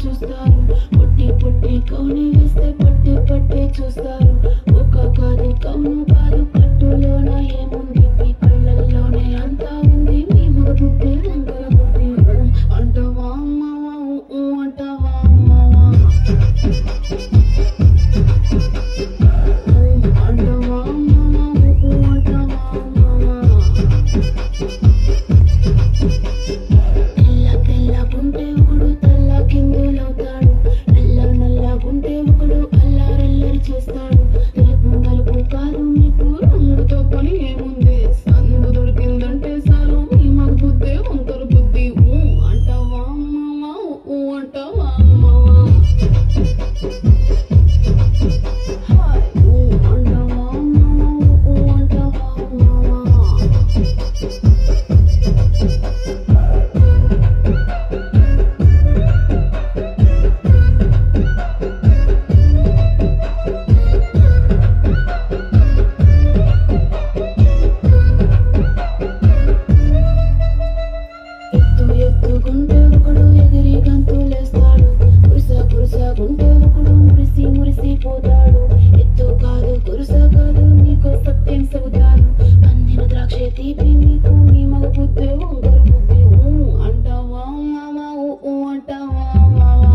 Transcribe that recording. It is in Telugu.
చూస్తారు. పొట్టి పొట్టి కౌని వేస్తే పట్టి పట్టి చూస్తారు. ఒక కాదు కౌను కాదు కట్టులోన ఏముంది, మీ కళ్ళల్లోనే అంతా ఉంది. మీ మగ బుద్ధి వంకర బుద్ధి. అంటావా అమ్మావా అంటావా అమ్మావా, అంటావా అమ్మావా అంటావా అమ్మావా. తెల్ల తెల్లగుంటే ఒకడు తెల్ల కిందులవుతాడు, నల్ల నల్లగుంటే ఒకడు అల్లారల్లరి చేస్తాడు. తెలుపు నలుపు కాదు మీకు రంగుతో పని ఏముంది, సందు దొరికిందంటే చాలు మీ మగ బుద్ధి వంకర బుద్ధి. అంటావా అమ్మావా అంటావా అమ్మావా, అంటావా అమ్మావా అంటావా అమ్మావా. ఎత్తుకుంటే ఒకడు ఎగిరి గంతులేస్తాడు, కురుసగుంటే ఒకడు మురిసి మురిసిపోతాడు. ఎత్తు కాదు కురుస కాదు మీకు సత్యం చెబుతాను, పందిన ద్రాక్ష తీపి మీకు మీ మగ బుద్ధి వంకర బుద్ధి. అంటావా మావా అంటావా మావా.